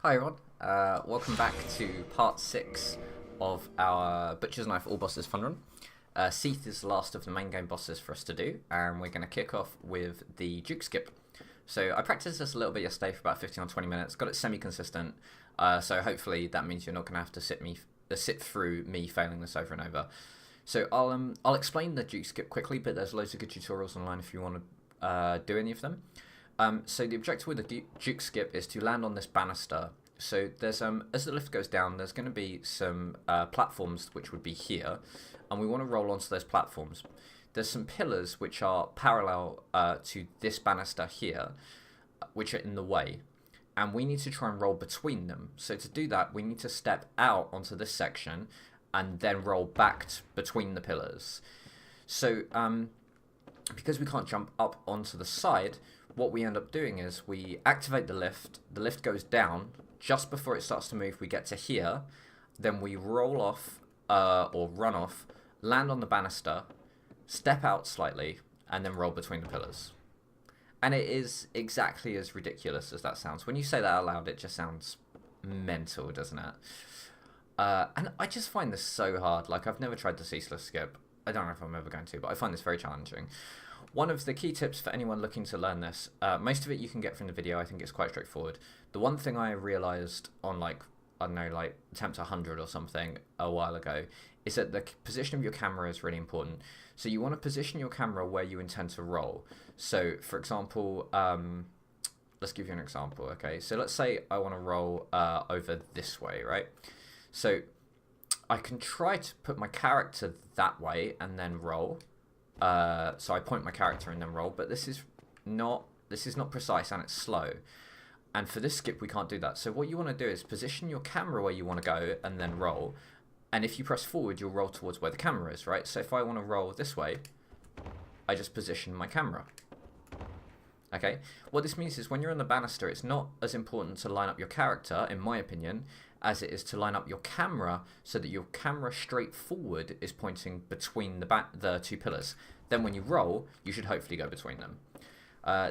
Hi everyone, welcome back to part 6 of our Butcher's Knife All Bosses fun run. Seath is the last of the main game bosses for us to do, and we're going to kick off with the Duke Skip. So I practiced this a little bit yesterday for about 15 or 20 minutes, got it semi-consistent, so hopefully that means you're not going to have to sit through me failing this over and over. So I'll explain the Duke Skip quickly, but there's loads of good tutorials online if you want to do any of them. So the objective with the Duke Skip is to land on this banister. So there's as the lift goes down, there's going to be some platforms which would be here, and we want to roll onto those platforms. There's some pillars which are parallel to this banister here, which are in the way, and we need to try and roll between them. So to do that, we need to step out onto this section and then roll back between the pillars. So because we can't jump up onto the side, what we end up doing is we activate the lift goes down. Just before it starts to move, we get to here, then we roll off or run off, land on the banister, step out slightly, and then roll between the pillars. And it is exactly as ridiculous as that sounds. When you say that out loud, it just sounds mental, doesn't it? And I just find this so hard. Like, I've never tried the ceaseless skip. I don't know if I'm ever going to, but I find this very challenging. One of the key tips for anyone looking to learn this, most of it you can get from the video. I think it's quite straightforward. The one thing I realized on, like, I don't know, like attempt 100 or something a while ago, is that the position of your camera is really important. So you want to position your camera where you intend to roll. So for example, let's give you an example. Okay, so let's say I want to roll over this way, right? So I can try to put my character that way and then roll. So I point my character and then roll, but this is not precise and it's slow. And for this skip, we can't do that. So what you want to do is position your camera where you want to go and then roll. And if you press forward, you'll roll towards where the camera is, right? So if I want to roll this way, I just position my camera. Okay? What this means is when you're on the banister, it's not as important to line up your character, in my opinion, as it is to line up your camera so that your camera straight forward is pointing between the two pillars. Then when you roll, you should hopefully go between them.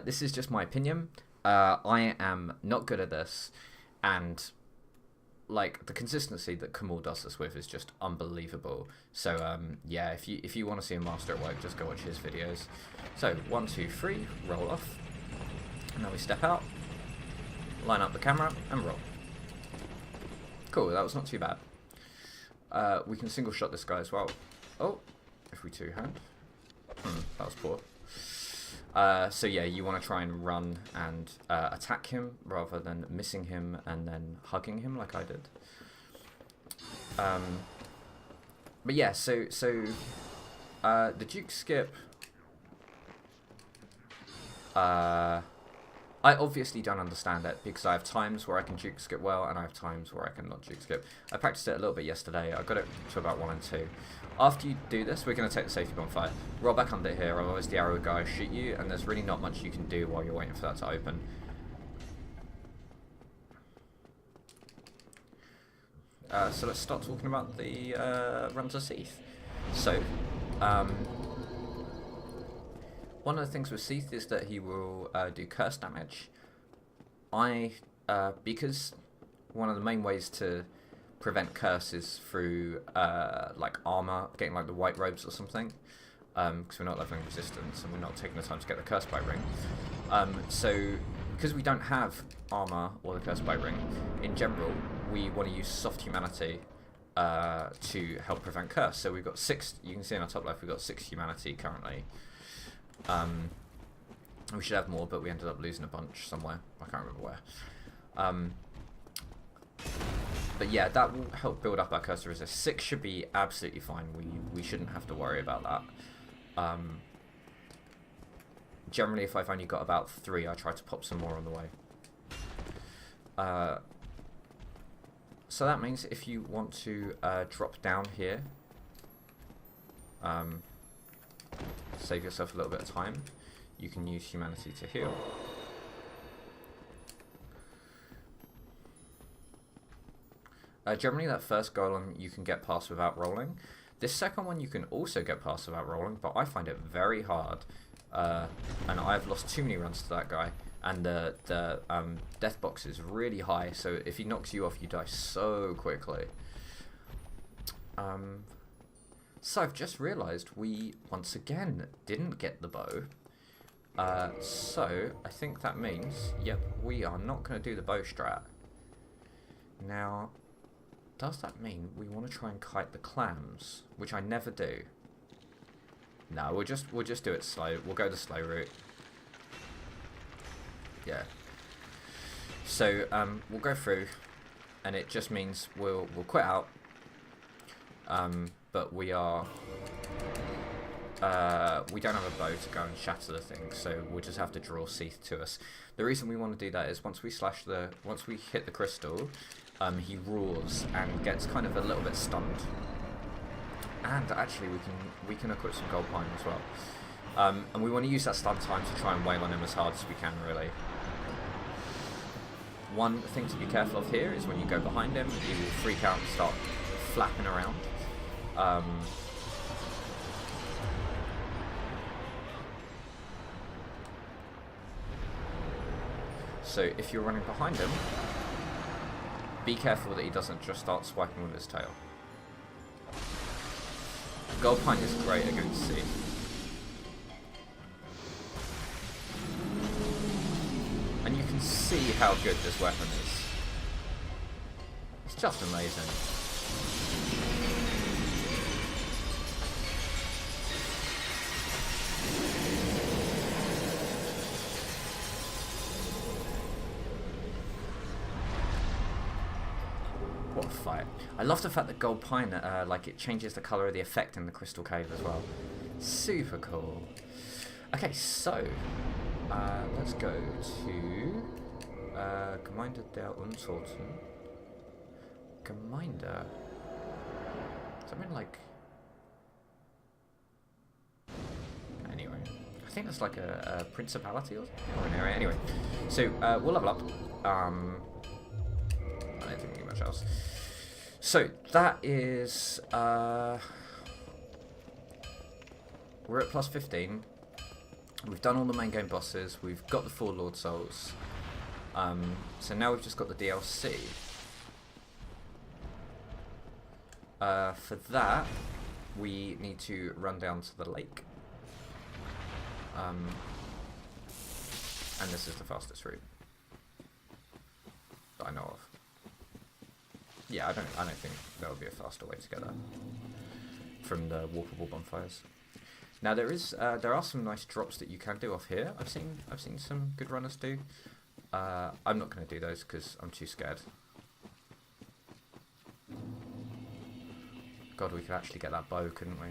This is just my opinion. I am not good at this, and like the consistency that Kamal does this with is just unbelievable. So yeah, if you want to see a master at work, just go watch his videos. So 1, 2, 3, roll off, and then we step out, line up the camera, and roll. Cool, that was not too bad. We can single shot this guy as well. Oh, if we two-hand. That was poor. So yeah, you want to try and run and attack him rather than missing him and then hugging him like I did. But yeah, so the Duke Skip. I obviously don't understand it because I have times where I can Duke Skip well and I have times where I can not Duke Skip. I practiced it a little bit yesterday. I got it to about 1 and 2. After you do this, we're going to take the safety bonfire. Roll back under here, otherwise the arrow guy will shoot you, and there's really not much you can do while you're waiting for that to open. So let's start talking about the runs of Seath. So, one of the things with Seath is that he will do curse damage. Because one of the main ways to prevent curse is through like armor, getting like the white robes or something, because we're not leveling resistance and we're not taking the time to get the curse bite ring. So because we don't have armor or the curse bite ring, in general, we want to use soft humanity to help prevent curse. So we've got 6. You can see in our top left, we've got 6 humanity currently. We should have more, but we ended up losing a bunch somewhere. I can't remember where. But yeah, that will help build up our curse to resist. 6 should be absolutely fine. We shouldn't have to worry about that. Generally, if I've only got about 3, I try to pop some more on the way. So that means if you want to drop down here, save yourself a little bit of time, you can use humanity to heal. Generally that first golem you can get past without rolling. This second one you can also get past without rolling, but I find it very hard. And I've lost too many runs to that guy, and the death box is really high. So if he knocks you off, you die so quickly. So I've just realised we once again didn't get the bow. So I think that means, yep, we are not going to do the bow strat. Now, does that mean we want to try and kite the clams, which I never do? No, we'll just do it slow. We'll go the slow route. Yeah. So we'll go through, and it just means we'll quit out. But we are we don't have a bow to go and shatter the thing, so we'll just have to draw Seath to us. The reason we want to do that is once we hit the crystal, he roars and gets kind of a little bit stunned. And actually we can equip some gold pine as well. And we want to use that stun time to try and wail on him as hard as we can, really. One thing to be careful of here is when you go behind him, he will freak out and start flapping around. So if you're running behind him, be careful that he doesn't just start swiping with his tail. Gold pine is great against Seath. And you can see how good this weapon is. It's just amazing. What a fight. I love the fact that gold pine, like, it changes the colour of the effect in the crystal cave as well. Super cool. Okay, so let's go to Gemeinde der Untoten. Gemeinde. Something like. Anyway, I think that's like a principality or an area. Anyway, so we'll level up. I don't think we need much else. So that is we're at plus 15. We've done all the main game bosses. We've got the 4 Lord Souls. So now we've just got the DLC. For that, we need to run down to the lake. And this is the fastest route that I know of. Yeah, I don't think there will be a faster way to get there from the warpable bonfires. Now there are some nice drops that you can do off here. I've seen some good runners do. I'm not going to do those because I'm too scared. God, we could actually get that bow, couldn't we?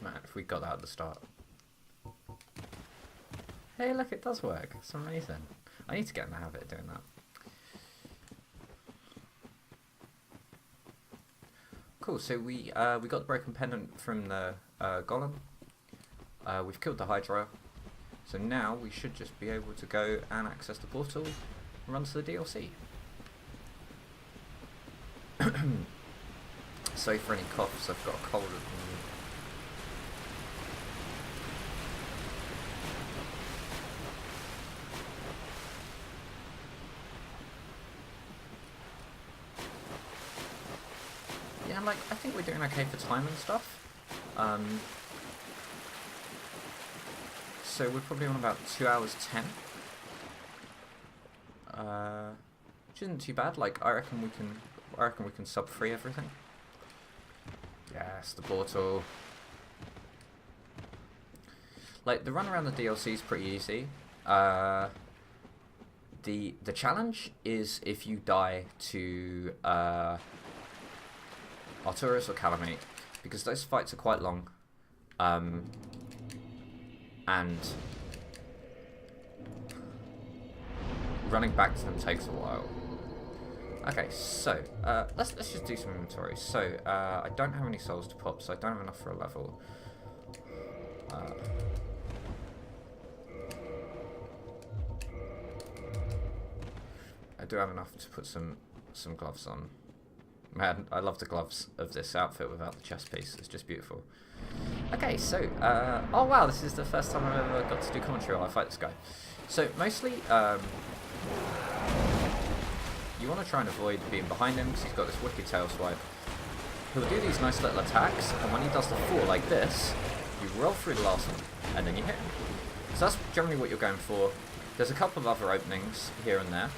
Man, if we got that at the start. Hey, look, it does work. It's amazing. I need to get in the habit of doing that. Cool, so we got the broken pendant from the golem. We've killed the Hydra. So now we should just be able to go and access the portal and run to the DLC. Sorry for any coughs, I've got a cold at the moment. Yeah, like, I think we're doing okay for time and stuff. So we're probably on about 2 hours 10. Which isn't too bad. Like, I reckon we can sub free everything. Yes, the portal. Like, the run around the DLC is pretty easy. The challenge is if you die to Arturus or Calamite, because those fights are quite long. And running back to them takes a while. Okay, so let's just do some inventory. So I don't have any souls to pop, so I don't have enough for a level. I do have enough to put some put some gloves on. Man, I love the gloves of this outfit without the chest piece. It's just beautiful. Okay, so, oh wow, this is the first time I've ever got to do commentary while I fight this guy. So, mostly, you want to try and avoid being behind him because he's got this wicked tail swipe. He'll do these nice little attacks, and when he does the 4 like this, you roll through the last one, and then you hit him. So that's generally what you're going for. There's a couple of other openings here and there,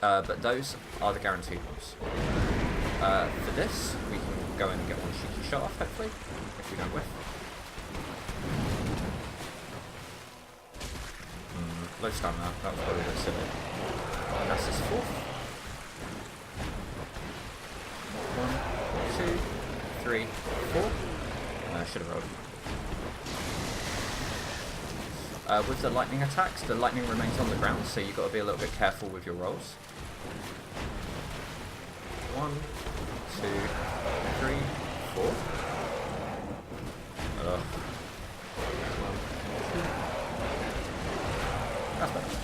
but those are the guaranteed ones. For this, we can go and get one cheeky shot off, hopefully, if we don't whiff. Low stamina, that was probably a bit silly. And that's his 4th. 1, 2, 3, 4. I should have rolled. With the lightning attacks, the lightning remains on the ground, so you've got to be a little bit careful with your rolls. 1, 2, 3, 4. 1, 2. That's better.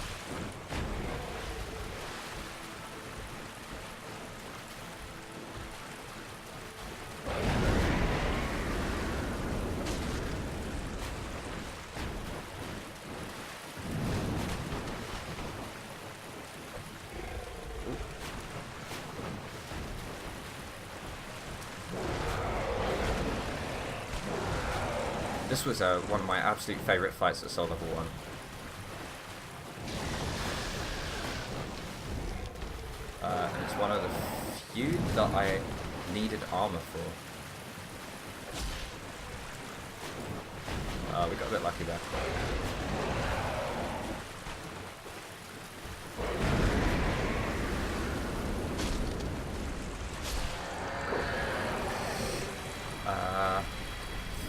This was one of my absolute favourite fights at Soul Level 1. And it's one of the few that I needed armour for. We got a bit lucky there.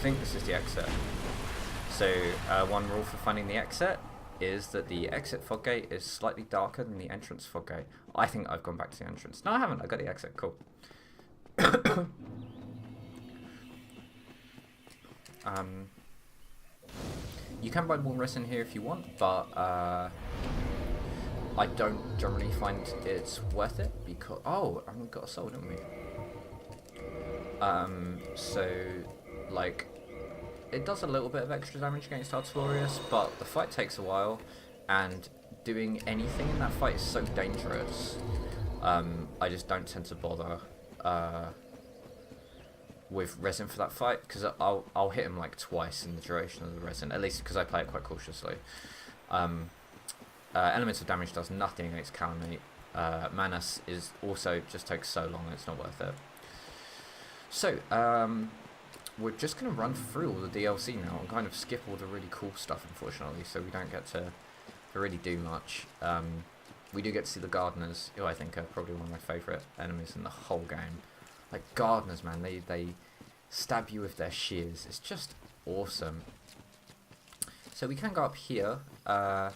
I think this is the exit. So one rule for finding the exit is that the exit fog gate is slightly darker than the entrance fog gate. I think I've gone back to the entrance. No, I haven't. I got the exit. Cool. You can buy more resin here if you want, but I don't generally find it's worth it because and we got a soul, didn't we? So like it does a little bit of extra damage against Artorias, but the fight takes a while, and doing anything in that fight is so dangerous. I just don't tend to bother with resin for that fight, because I'll hit him like twice in the duration of the resin, at least because I play it quite cautiously. Elemental damage does nothing against Calamite. Manus is also just takes so long, it's not worth it. So, we're just going to run through all the DLC now and kind of skip all the really cool stuff, unfortunately, so we don't get to really do much. We do get to see the Gardeners, who I think are probably one of my favourite enemies in the whole game. Like, Gardeners, man, they stab you with their shears. It's just awesome. So we can go up here. I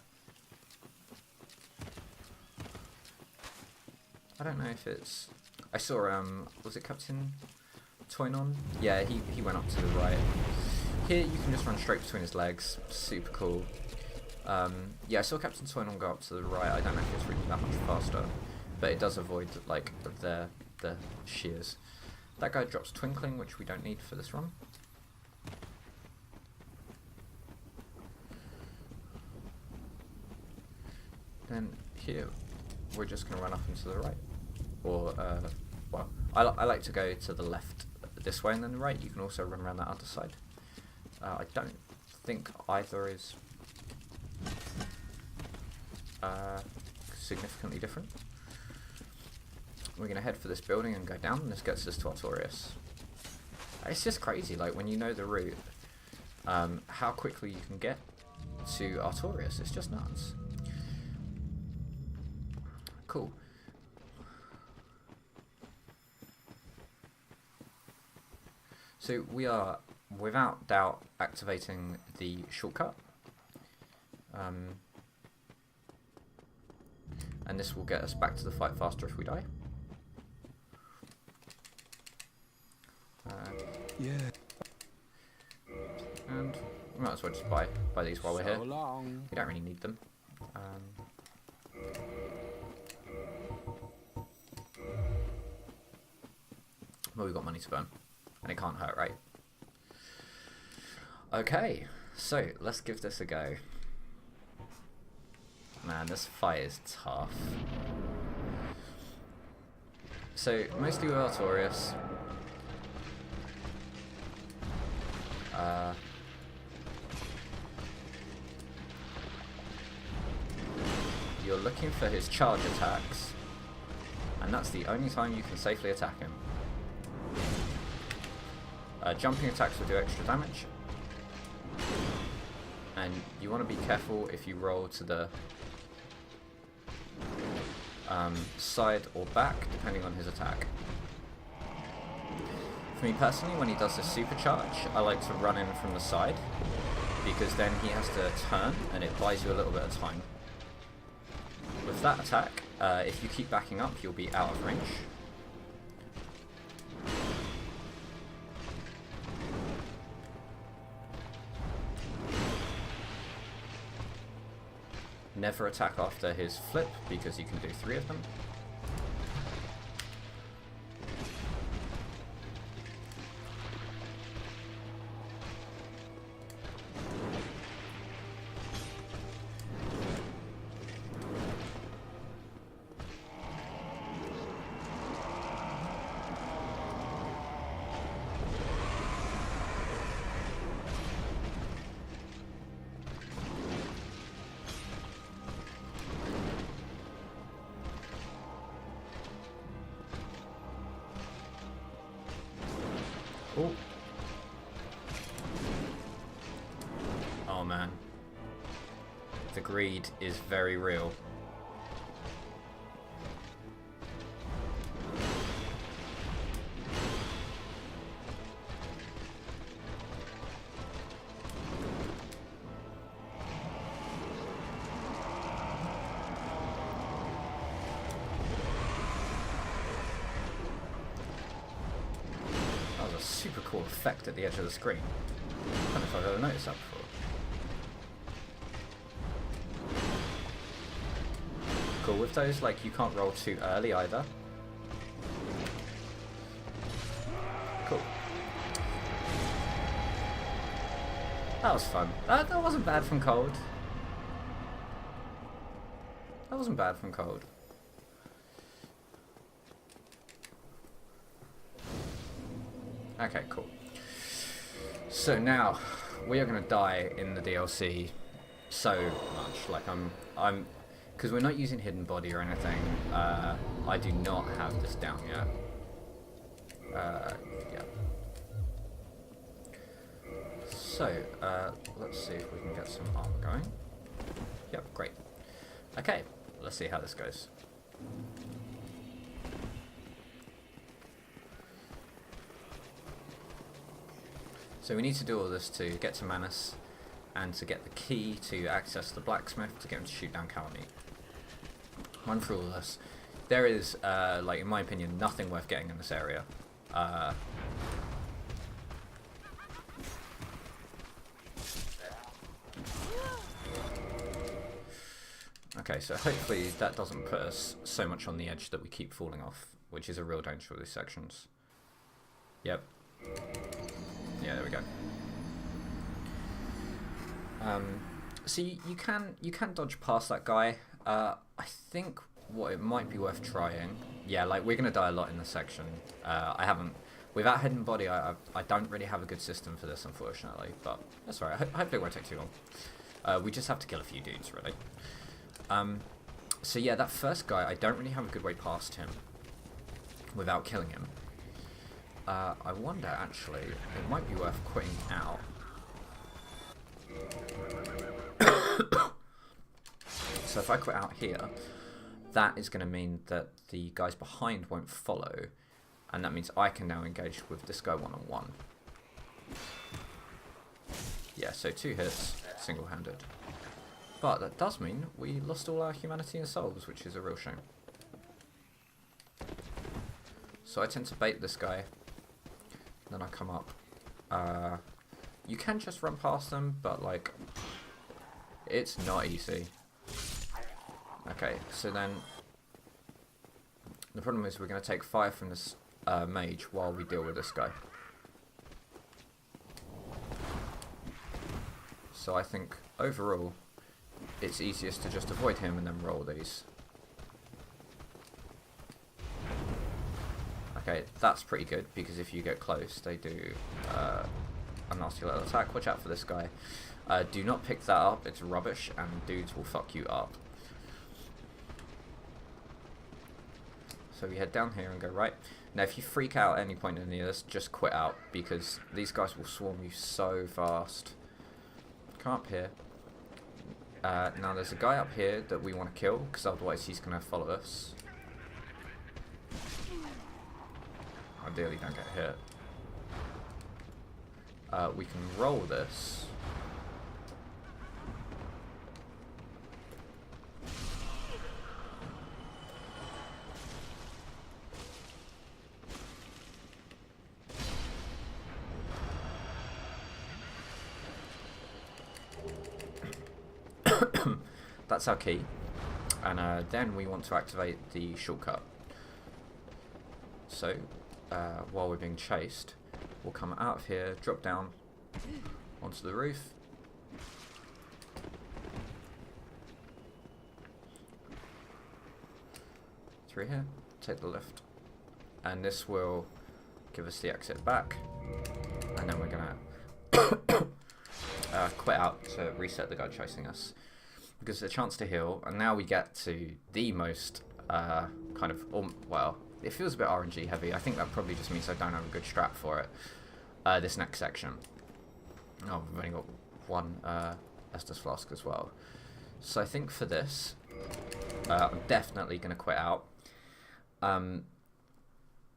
don't know if it's... I saw, was it Captain Toynon? Yeah, he went up to the right. Here you can just run straight between his legs. Super cool. Yeah, I saw Captain Toynon go up to the right. I don't know if it's really that much faster, but it does avoid like the shears. That guy drops Twinkling, which we don't need for this run. Then here we're just going to run up and to the right, or well, I like to go to the left this way and then the right. You can also run around that other side. I don't think either is significantly different. We're going to head for this building and go down, and this gets us to Artorias. It's just crazy, like, when you know the route, how quickly you can get to Artorias. It's just nuts. Cool. So we are, without doubt, activating the shortcut. And this will get us back to the fight faster if we die. Yeah. And we might as well just buy these while we're here. Long. We don't really need them. Well, we've got money to burn. And it can't hurt, right? Okay, so let's give this a go. Man, this fight is tough. So, mostly with Artorias. You're looking for his charge attacks, and that's the only time you can safely attack him. Jumping attacks will do extra damage, and you want to be careful if you roll to the side or back, depending on his attack. For me personally, when he does this supercharge, I like to run in from the side, because then he has to turn, and it buys you a little bit of time. With that attack, if you keep backing up, you'll be out of range. Never attack after his flip, because you can do 3 of them. Oh. Oh man. The greed is very real. Super cool effect at the edge of the screen. I don't know if I've ever noticed that before. Cool, with those, like, you can't roll too early either. Cool. That was fun. That wasn't bad from cold. That wasn't bad from cold. Okay, cool. So now we are going to die in the DLC so much. Like I'm, because we're not using hidden body or anything. I do not have this down yet. Yeah. So let's see if we can get some armor going. Yep, great. Okay, let's see how this goes. So we need to do all this to get to Manus, and to get the key to access the blacksmith to get him to shoot down Calamite. Run through all this. There is, like, in my opinion, nothing worth getting in this area. Okay, so hopefully that doesn't put us so much on the edge that we keep falling off, which is a real danger for these sections. Yep. Yeah, there we go. So you can dodge past that guy. I think what it might be worth trying. Yeah, like we're gonna die a lot in this section. I haven't, without hidden body. I don't really have a good system for this, unfortunately. But that's alright. Hopefully it won't take too long. We just have to kill a few dudes, really. So yeah, that first guy, I don't really have a good way past him without killing him. I wonder, actually, it might be worth quitting out. So if I quit out here, that is going to mean that the guys behind won't follow, and that means I can now engage with this guy one-on-one. Yeah, so 2 hits, single-handed. But that does mean we lost all our humanity and souls, which is a real shame. So I tend to bait this guy. Then I come up. You can just run past them, but like, it's not easy. Okay, so then the problem is we're going to take fire from this mage while we deal with this guy. So I think overall it's easiest to just avoid him and then roll these. Okay, that's pretty good, because if you get close, they do a nasty little attack. Watch out for this guy. Do not pick that up, it's rubbish, and dudes will fuck you up. So we head down here and go right. Now if you freak out at any point in any of this, just quit out, because these guys will swarm you so fast. Come up here. Now there's a guy up here that we want to kill, because otherwise he's going to follow us. Ideally don't get hit. We can roll this. That's our key. And then we want to activate the shortcut. So while we're being chased, we'll come out of here, drop down onto the roof. Through here, take the lift. And this will give us the exit back. And then we're gonna quit out to reset the guy chasing us. Because it's a chance to heal, and now we get to the most kind of, well, it feels a bit RNG heavy. I think that probably just means I don't have a good strat for it. This next section. Oh, we've only got one Estus Flask as well. So I think for this, I'm definitely going to quit out.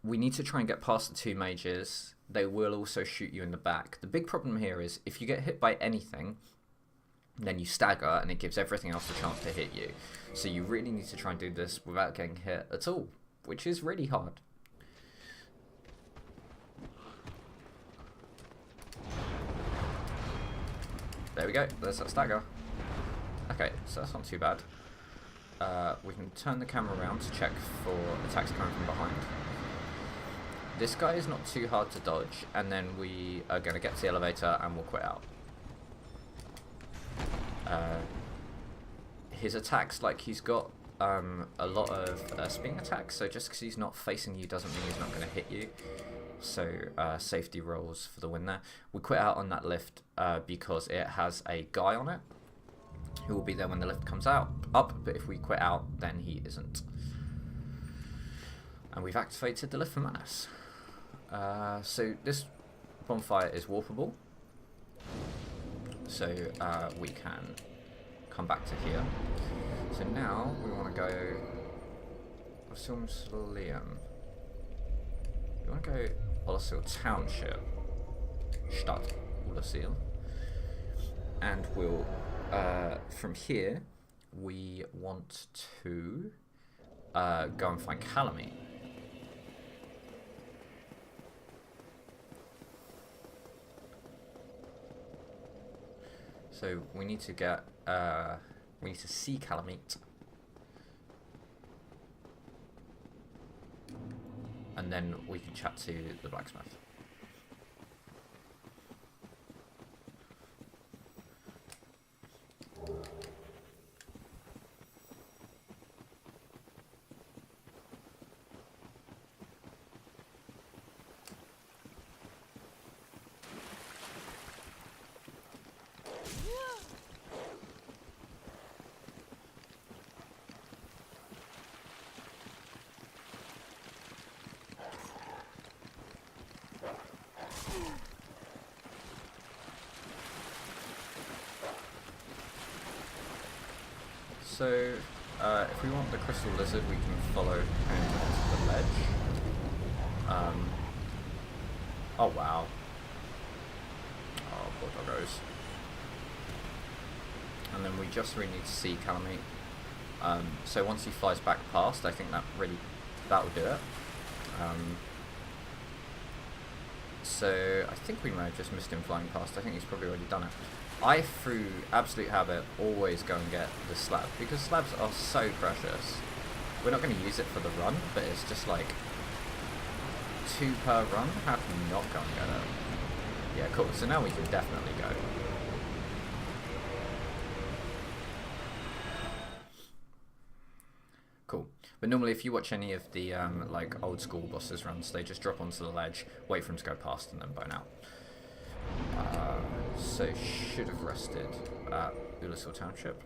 We need to try and get past the two mages. They will also shoot you in the back. The big problem here is if you get hit by anything, then you stagger and it gives everything else a chance to hit you. So you really need to try and do this without getting hit at all, which is really hard. There we go, there's that stagger. Okay, so that's not too bad. We can turn the camera around to check for attacks coming from behind. This guy is not too hard to dodge, and then we are going to get to the elevator and we'll quit out. His attacks, like, he's got a lot of spin attacks, so just because he's not facing you doesn't mean he's not going to hit you. So safety rolls for the win there. We quit out on that lift because it has a guy on it who will be there when the lift comes up, but if we quit out, then he isn't. And we've activated the lift for Manus. So this bonfire is warpable, so we can come back to here. So now we want to go Liam. We want to go Olasil Township, Stadt Olasil, and we'll from here we want to go and find Calamite. So we need to get we need to see Calamite, and then we can chat to the blacksmith. So, if we want the crystal lizard, we can follow him to the ledge. Oh wow. Oh, poor doggos. And then we just really need to see Calamite. So once he flies back past, I think that will do it. So I think we may have just missed him flying past. I think he's probably already done it. I, through absolute habit, always go and get the slab, because slabs are so precious. We're not going to use it for the run, but it's just like, 2 per run? How can you not go and get it? Yeah, cool. So now we can definitely go. Cool. But normally if you watch any of the like old school bosses runs, they just drop onto the ledge, wait for them to go past, and then bone out. So should have rested at Ulisil Township.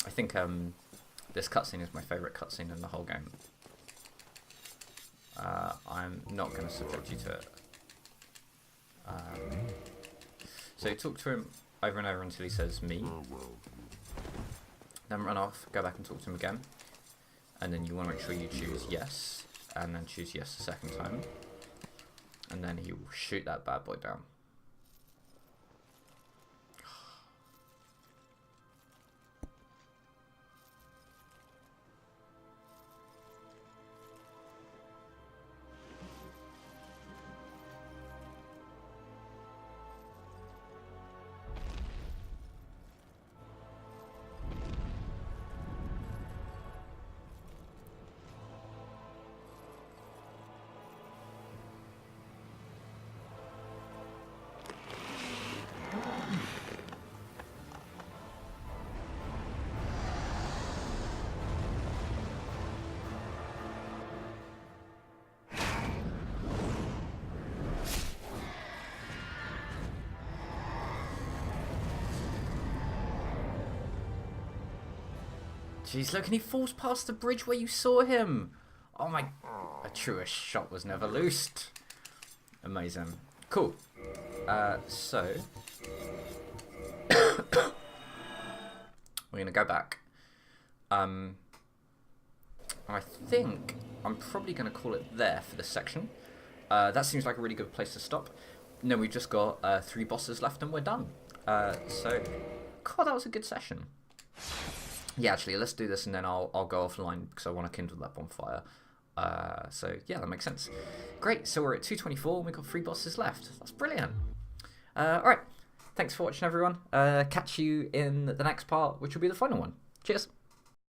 I think this cutscene is my favourite cutscene in the whole game. I'm not going to subject you to it. So talk to him over and over until he says me. Then run off, go back and talk to him again. And then you want to make sure you choose yes. And then choose yes a second time. And then he will shoot that bad boy down. Jeez, look, and he falls past the bridge where you saw him. Oh my... A truest shot was never loosed. Amazing. Cool. So... we're going to go back. I think I'm probably going to call it there for this section. That seems like a really good place to stop. No, we've just got 3 bosses left and we're done. So, God, that was a good session. Yeah, actually, let's do this and then I'll go offline because I want to kindle that bonfire. So, yeah, that makes sense. Great, so we're at 224 and we've got 3 bosses left. That's brilliant. Alright, thanks for watching, everyone. Catch you in the next part, which will be the final one. Cheers.